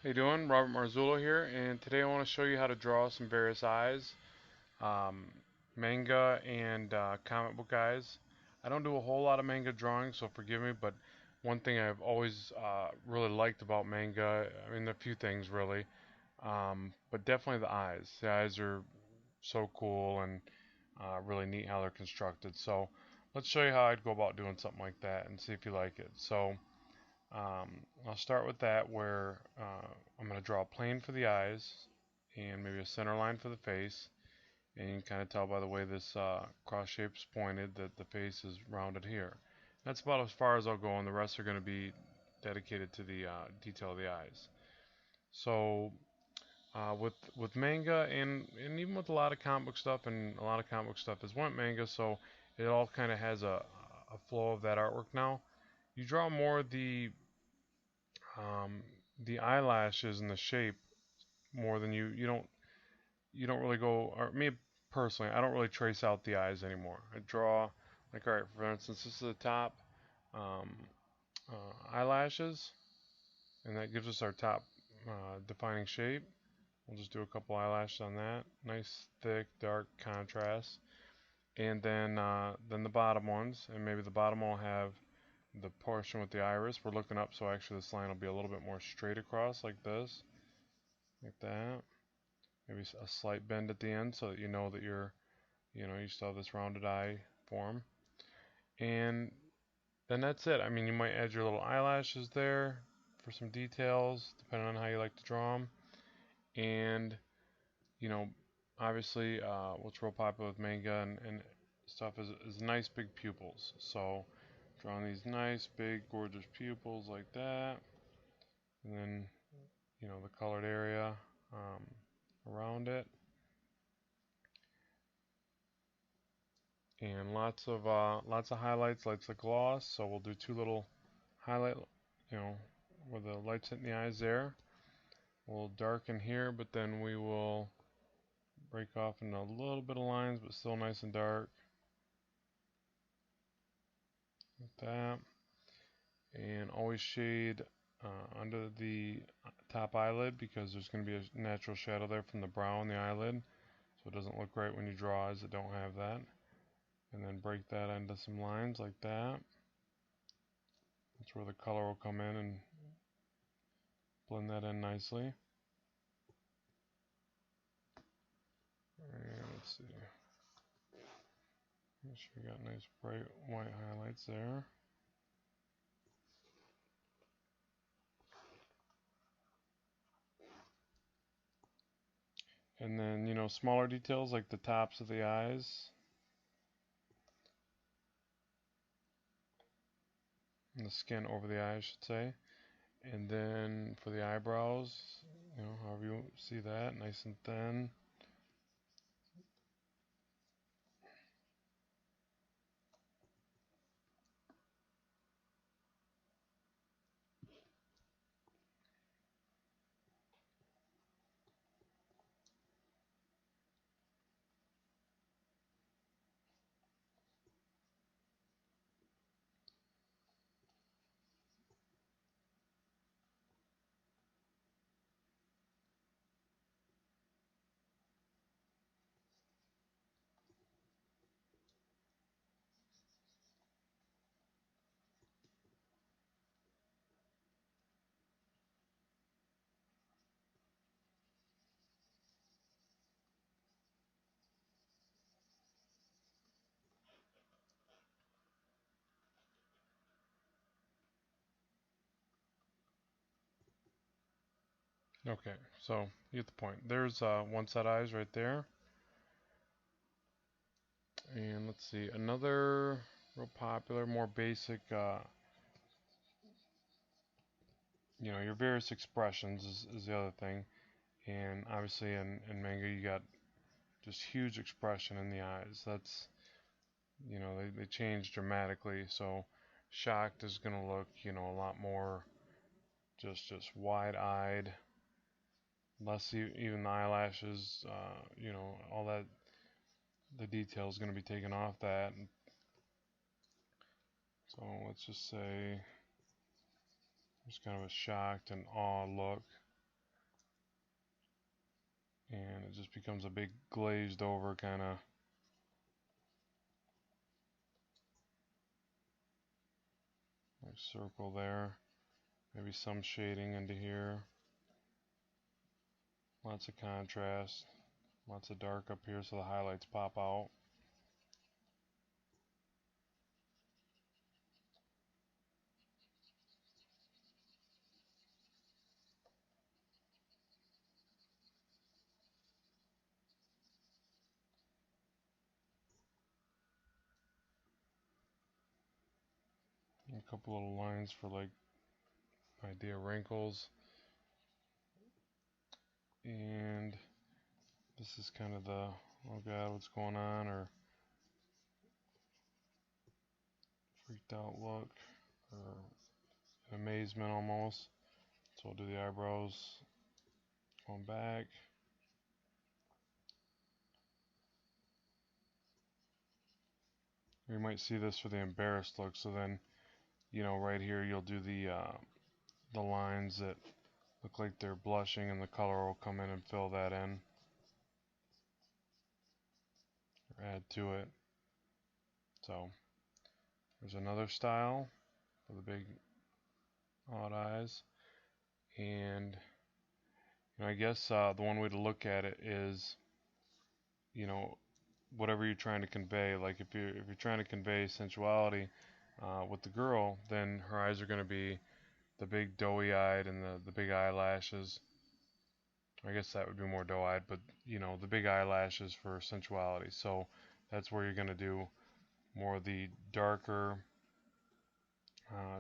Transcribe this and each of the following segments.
How you doing? Robert Marzullo here, and today I want to show you how to draw some various eyes, um, manga and comic book eyes. I don't do a whole lot of manga drawing, so forgive me, but one thing I've always really liked about manga, I mean, a few things really, but definitely the eyes. The eyes are so cool and really neat how they're constructed. So let's show you how I'd go about doing something like that and see if you like it. I'll start with that where I'm going to draw a plane for the eyes and maybe a center line for the face. And you can kind of tell by the way this cross shape's pointed that the face is rounded here. That's about as far as I'll go, and the rest are going to be dedicated to the detail of the eyes. So with manga and even with a lot of comic book stuff, and a lot of comic book stuff is went manga, so it all kind of has a flow of that artwork now. You draw more um, the eyelashes and the shape more than you don't really go, or me personally, I don't really trace out the eyes anymore. I draw, like, all right, for instance, this is the top um, eyelashes, and that gives us our top defining shape. We'll just do a couple eyelashes on that. Nice, thick, dark contrast. And then the bottom ones, and maybe the bottom will have the portion with the iris. We're looking up, so actually this line will be a little bit more straight across, like this, like that. Maybe a slight bend at the end, so that you still have this rounded eye form. And then that's it. I mean, you might add your little eyelashes there for some details, depending on how you like to draw them. And you know, obviously, what's real popular with manga and stuff is nice big pupils. So drawing these nice big gorgeous pupils like that, and then the colored area um, around it, and lots of highlights, lots of gloss. So we'll do two little highlight, you know, where the lights hitting the eyes there. We'll darken here, but then we will break off into a little bit of lines, but still nice and dark, like that. And always shade under the top eyelid, because there's going to be a natural shadow there from the brow on the eyelid, so it doesn't look right when you draw eyes that don't have that. And then break that into some lines like that. That's where the color will come in and blend that in nicely. And let's see, make sure we got nice bright white highlights there. And then, smaller details like the tops of the eyes and the skin over the eye, I should say. And then for the eyebrows, however you see that, nice and thin. Okay, so you get the point. There's one set eyes right there. And let's see, another real popular, more basic, your various expressions is the other thing. And obviously in manga you got just huge expression in the eyes. That's, they change dramatically. So shocked is going to look, a lot more just wide-eyed, less even the eyelashes, all that, the detail is going to be taken off that. So let's just say there's kind of a shocked and awe look. and it just becomes a big glazed over kind of like circle there. Maybe some shading into here. Lots of contrast. Lots of dark up here so the highlights pop out. A couple little lines for like idea wrinkles. And this is kind of the, oh god, what's going on, or freaked out look, or amazement almost. So we'll do the eyebrows going back. You might see this for the embarrassed look, so then, you know, right here you'll do the lines that look like they're blushing, and the color will come in and fill that in, or add to it. So there's another style for the big odd eyes. And you know, I guess the one way to look at it is, you know, whatever you're trying to convey. Like if you're trying to convey sensuality with the girl, then her eyes are going to be the big doughy eyed and the big eyelashes. I guess that would be more doe eyed, but you know, the big eyelashes for sensuality. So that's where you're going to do more of the darker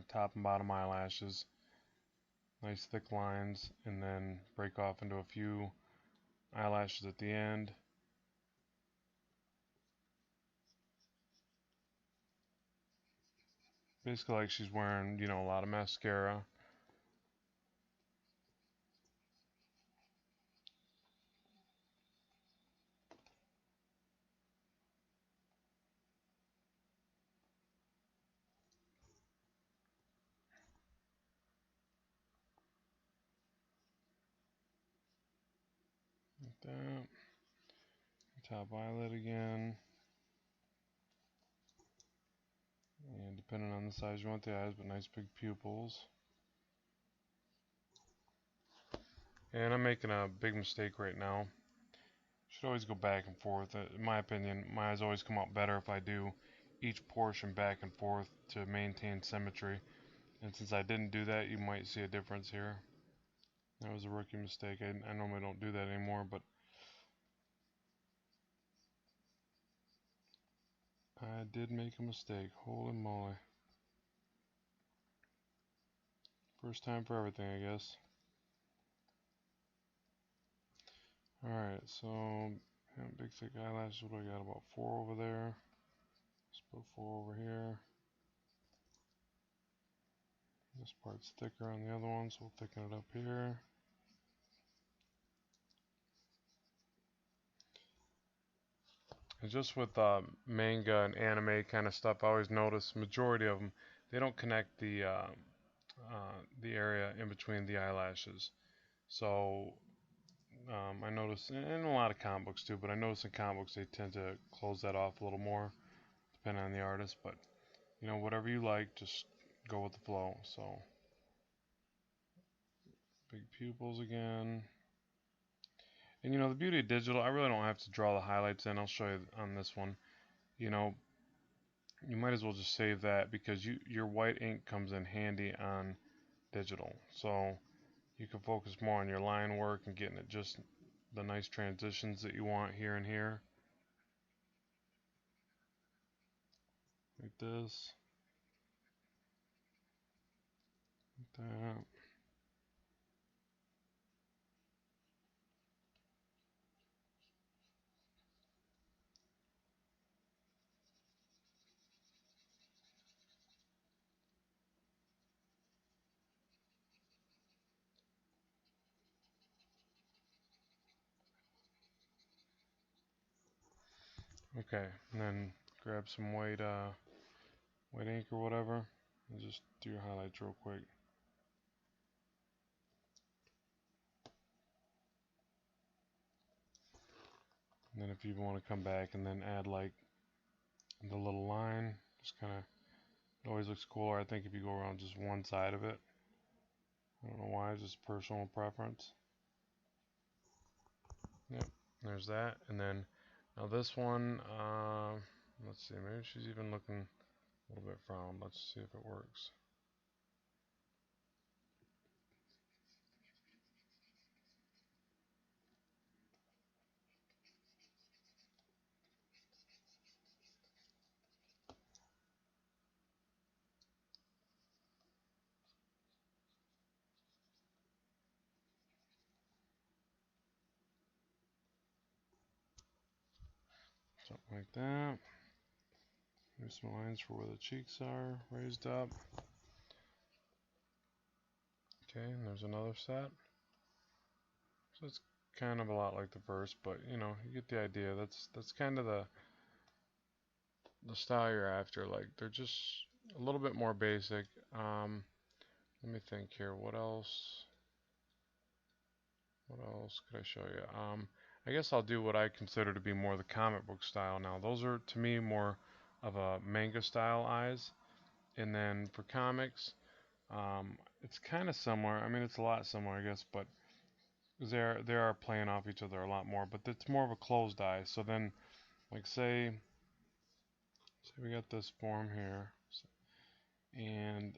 top and bottom eyelashes, nice thick lines, and then break off into a few eyelashes at the end. Basically like she's wearing, you know, a lot of mascara. Like that. Top eyelid again. And depending on the size you want the eyes, but nice big pupils. And I'm making a big mistake right now. Should always go back and forth. In my opinion, my eyes always come out better if I do each portion back and forth to maintain symmetry. And since I didn't do that, you might see a difference here. That was a rookie mistake. I normally don't do that anymore, but I did make a mistake. Holy moly. First time for everything, I guess. Alright, so yeah, big thick eyelashes. What do I got? About 4 over there. Let's put 4 over here. This part's thicker on the other one, so we'll thicken it up here. And just with manga and anime kind of stuff, I always notice majority of them, they don't connect the area in between the eyelashes. So I notice in a lot of comic books too, but I notice in comic books they tend to close that off a little more, depending on the artist. But you know, whatever you like, just go with the flow. So big pupils again. And you know, the beauty of digital, I really don't have to draw the highlights in. I'll show you on this one. You know, you might as well just save that because your white ink comes in handy on digital. So you can focus more on your line work and getting it just the nice transitions that you want here and here. Like this. Like that. Okay, and then grab some white ink or whatever, and just do your highlights real quick. And then if you want to come back and then add like the little line, just kind of, it always looks cooler, I think, if you go around just one side of it. I don't know why, just personal preference. Yep, there's that. And then now this one, let's see, maybe she's even looking a little bit frowned. Let's see if it works. Something like that. Here's some lines for where the cheeks are raised up. Okay, and there's another set. So it's kind of a lot like the first, but you know, you get the idea. That's kind of the style you're after. Like they're just a little bit more basic. Let me think here. What else? What else could I show you? I guess I'll do what I consider to be more the comic book style now. Those are to me more of a manga style eyes. And then for comics, it's kind of similar. I mean, it's a lot similar, I guess, but they are playing off each other a lot more. But it's more of a closed eye. So then, like say we got this form here, and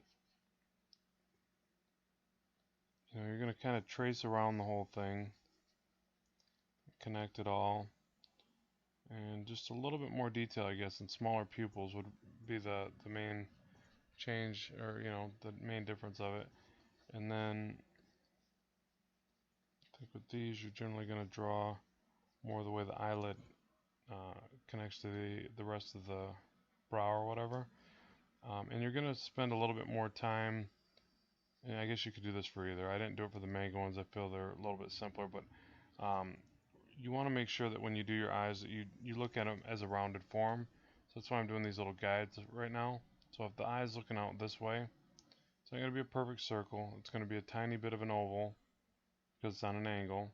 you know you're gonna kind of trace around the whole thing, connect it all, and just a little bit more detail, I guess, and smaller pupils would be the main change, or you know, the main difference of it. And then I think with these, you're generally gonna draw more the way the eyelid connects to the rest of the brow or whatever. And you're gonna spend a little bit more time. And I guess you could do this for either. I didn't do it for the manga ones. I feel they're a little bit simpler, but um, you want to make sure that when you do your eyes that you look at them as a rounded form. So that's why I'm doing these little guides right now. So if the eye is looking out this way, it's not going to be a perfect circle. It's going to be a tiny bit of an oval because it's on an angle.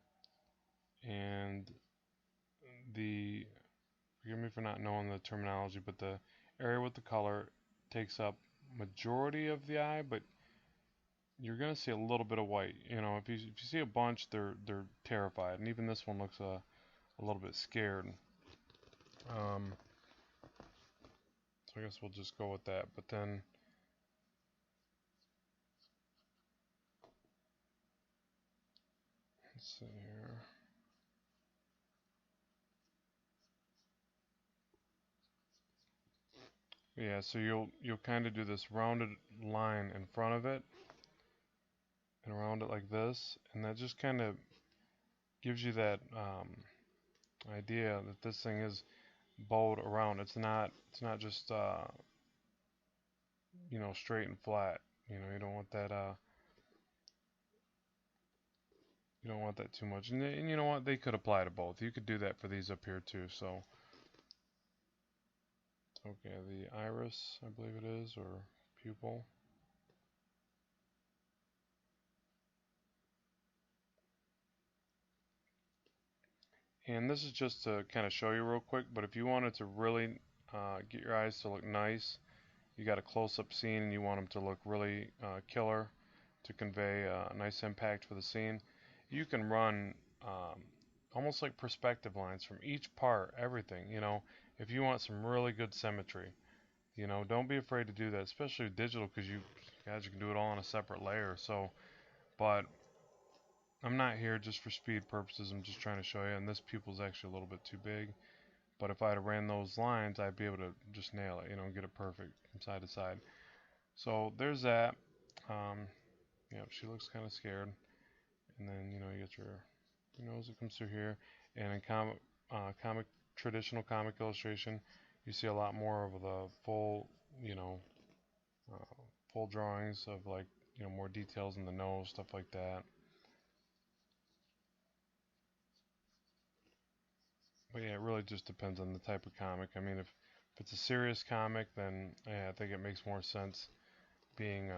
And the, forgive me for not knowing the terminology, but the area with the color takes up majority of the eye, but you're gonna see a little bit of white. You know, if you see a bunch, they're terrified, and even this one looks a little bit scared. Um, so I guess we'll just go with that. But then let's see here. Yeah, so you'll kind of do this rounded line in front of it and around it like this, and that just kind of gives you that idea that this thing is bowed around. It's not just you know, straight and flat. You know, you don't want that too much. And you know what? They could apply to both. You could do that for these up here too. So okay, the iris, I believe it is, or pupil. And this is just to kind of show you real quick, but if you wanted to really get your eyes to look nice, you got a close-up scene and you want them to look really killer to convey a nice impact for the scene, you can run almost like perspective lines from each part, everything, you know, if you want some really good symmetry. You know, don't be afraid to do that, especially with digital, because you guys, you can do it all on a separate layer. So, but I'm not here just for speed purposes. I'm just trying to show you. And this pupil's actually a little bit too big. But if I had ran those lines, I'd be able to just nail it. You know, get it perfect from side to side. So there's that. Um, yeah, she looks kind of scared. And then you know you get your nose that comes through here. And in comic traditional comic illustration, you see a lot more of the full, you know, uh, full drawings of like, you know, more details in the nose, stuff like that. But yeah, it really just depends on the type of comic. I mean, if it's a serious comic, then yeah, I think it makes more sense being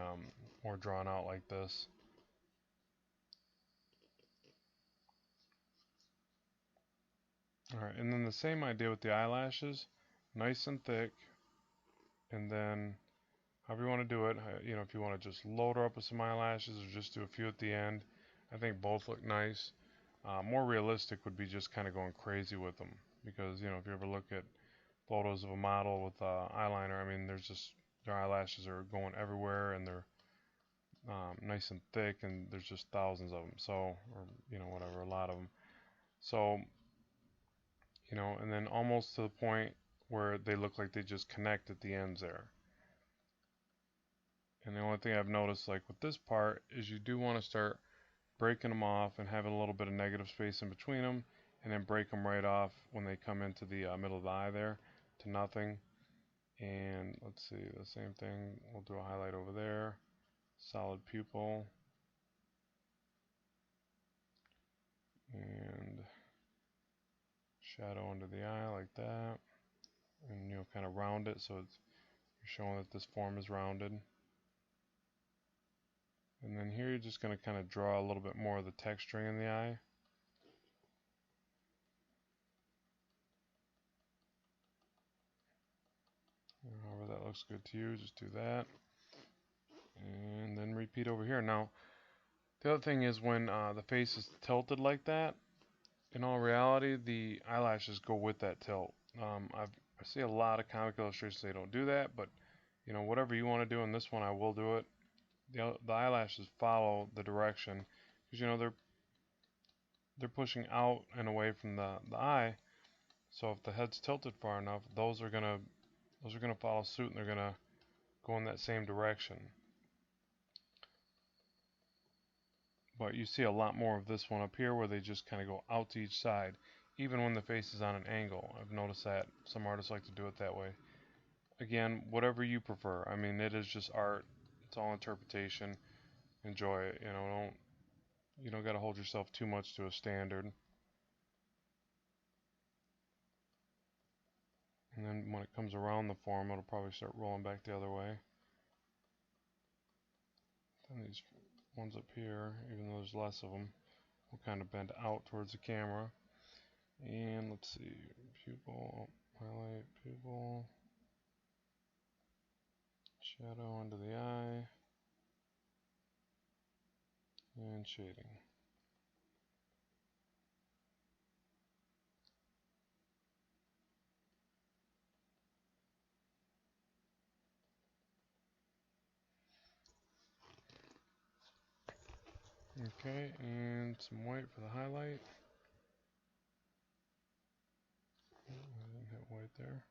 more drawn out like this. Alright, and then the same idea with the eyelashes, nice and thick, and then however you want to do it, you know, if you want to just load her up with some eyelashes or just do a few at the end, I think both look nice. More realistic would be just kind of going crazy with them because, you know, if you ever look at photos of a model with eyeliner, I mean, there's just their eyelashes are going everywhere and they're nice and thick and there's just thousands of them. So, or, you know, whatever, a lot of them. So, you know, and then almost to the point where they look like they just connect at the ends there. And the only thing I've noticed, like with this part, is you do want to start breaking them off and having a little bit of negative space in between them, and then break them right off when they come into the middle of the eye there to nothing. And let's see, the same thing, we'll do a highlight over there, solid pupil, and shadow under the eye like that, and you know, kind of round it so it's you're showing that this form is rounded. And then here you're just going to kind of draw a little bit more of the texturing in the eye. However that looks good to you, just do that. And then repeat over here. Now, the other thing is when the face is tilted like that, in all reality, the eyelashes go with that tilt. I see a lot of comic illustrations say don't do that, but you know, whatever you want to do in this one, I will do it. The eyelashes follow the direction because you know they're pushing out and away from the eye. So if the head's tilted far enough, those are gonna follow suit and they're gonna go in that same direction. But you see a lot more of this one up here where they just kind of go out to each side, even when the face is on an angle. I've noticed that some artists like to do it that way. Again, whatever you prefer. I mean, it is just art. It's all interpretation. Enjoy it. You know, you don't got to hold yourself too much to a standard. And then when it comes around the form, it'll probably start rolling back the other way. Then these ones up here, even though there's less of them, will kind of bend out towards the camera. And let's see, pupil, highlight, pupil, shadow under the eye, and shading. Okay, and some white for the highlight. Oh, I didn't hit white there.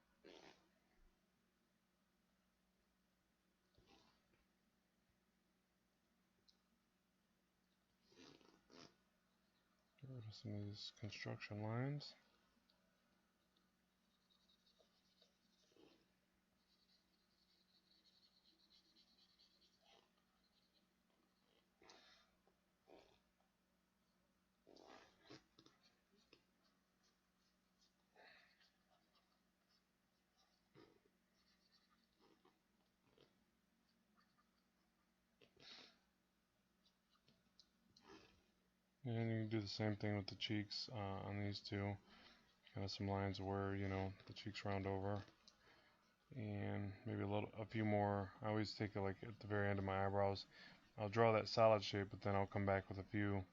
Get rid of some of these construction lines. And you can do the same thing with the cheeks on these two. Kind of some lines where, you know, the cheeks round over. And maybe a few more. I always take it like at the very end of my eyebrows. I'll draw that solid shape, but then I'll come back with a few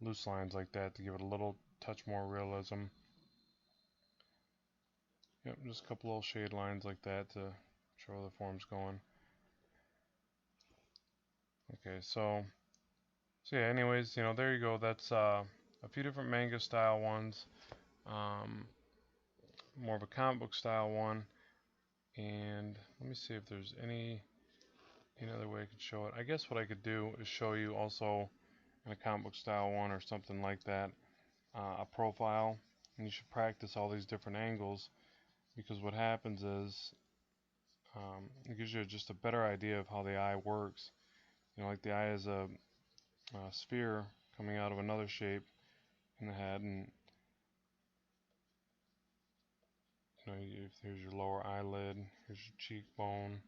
loose lines like that to give it a little touch more realism. Yep, just a couple little shade lines like that to show where the form's going. Okay, so yeah, anyways, you know, there you go. That's a few different manga style ones. Um, More of a comic book style one. And let me see if there's any other way I could show it. I guess what I could do is show you also in a comic book style one or something like that, a profile. And you should practice all these different angles because what happens is it gives you just a better idea of how the eye works. You know, like the eye is a sphere coming out of another shape in the head, and you know, here's your lower eyelid, here's your cheekbone.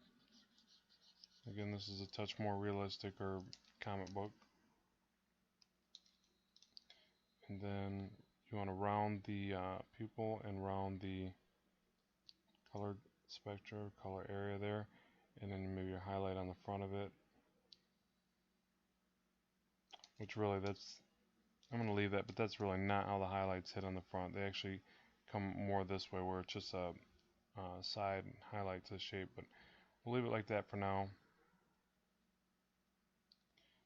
Again, this is a touch more realistic or comic book. And then You want to round the pupil and round the color spectra, color area there, and then maybe a highlight on the front of it, which really I'm going to leave that, but that's really not how the highlights hit on the front. They actually come more this way where it's just a side highlight to the shape, but we'll leave it like that for now.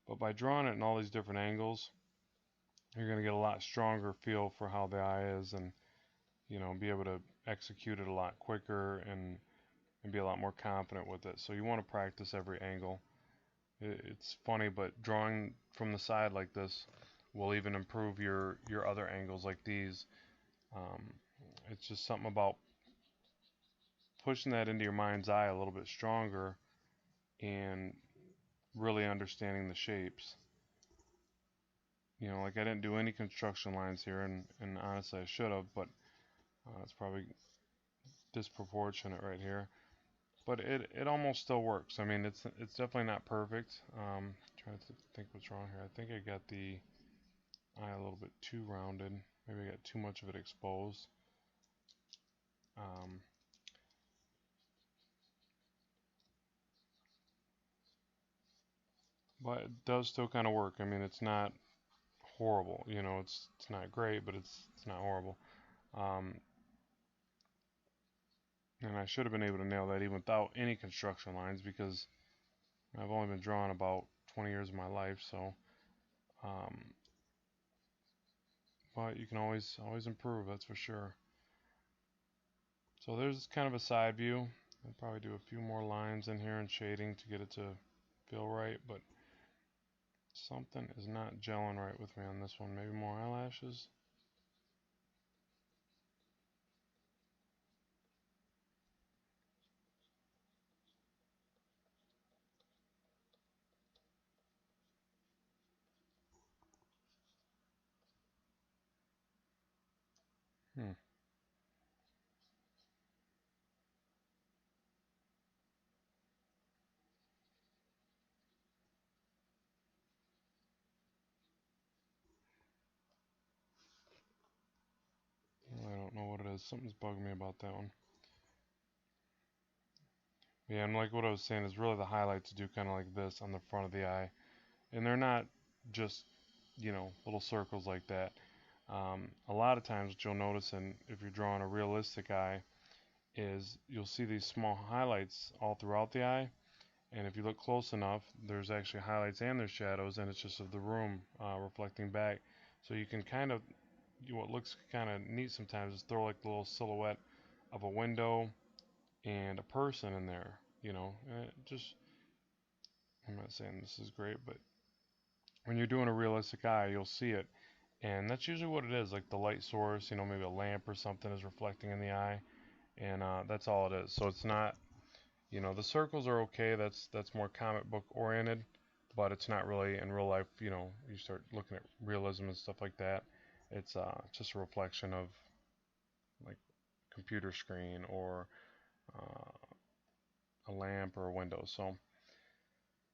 But by drawing it in all these different angles, you're going to get a lot stronger feel for how the eye is, and be able to execute it a lot quicker and be a lot more confident with it. So you want to practice every angle. It's funny, but drawing from the side like this will even improve your other angles like these. Um, it's just something about pushing that into your mind's eye a little bit stronger and really understanding the shapes. Like I didn't do any construction lines here, and honestly I should have, but it's probably disproportionate right here. But it almost still works. I mean, it's definitely not perfect. Trying to think what's wrong here. I think I got the eye a little bit too rounded. Maybe I got too much of it exposed. Um, but it does still kind of work. I mean, it's not horrible. It's not great, but it's not horrible. Um, and I should have been able to nail that even without any construction lines because I've only been drawing about 20 years of my life. So, um, but you can always improve. That's for sure. So there's kind of a side view. I'll probably do a few more lines in here and shading to get it to feel right, but something is not gelling right with me on this one. Maybe more eyelashes. Hmm. I don't know what it is. Something's bugging me about that one. Yeah, and like what I was saying is really the highlights do kind of like this on the front of the eye. And they're not just, little circles like that. A lot of times what you'll notice, and if you're drawing a realistic eye, is you'll see these small highlights all throughout the eye. And if you look close enough, there's actually highlights and there's shadows, and it's just of the room reflecting back. So you can kind of, what looks kind of neat sometimes is throw like the little silhouette of a window and a person in there. And it just, I'm not saying this is great, but when you're doing a realistic eye, you'll see it. And that's usually what it is, like the light source, maybe a lamp or something is reflecting in the eye. And that's all it is. So it's not, the circles are okay. That's more comic book oriented, but it's not really in real life. You start looking at realism and stuff like that. It's just a reflection of like computer screen or uh, a lamp or a window. So,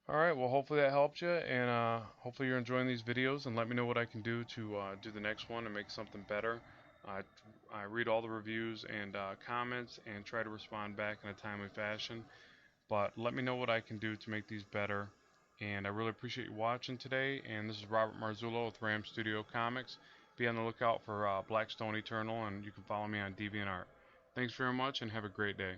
all right. Well, hopefully that helped you, and hopefully you're enjoying these videos. And let me know what I can do to do the next one and make something better. I I read all the reviews and comments and try to respond back in a timely fashion. But let me know what I can do to make these better. And I really appreciate you watching today. And this is Robert Marzullo with Ram Studio Comics. Be on the lookout for Blackstone Eternal, and you can follow me on DeviantArt. Thanks very much, and have a great day.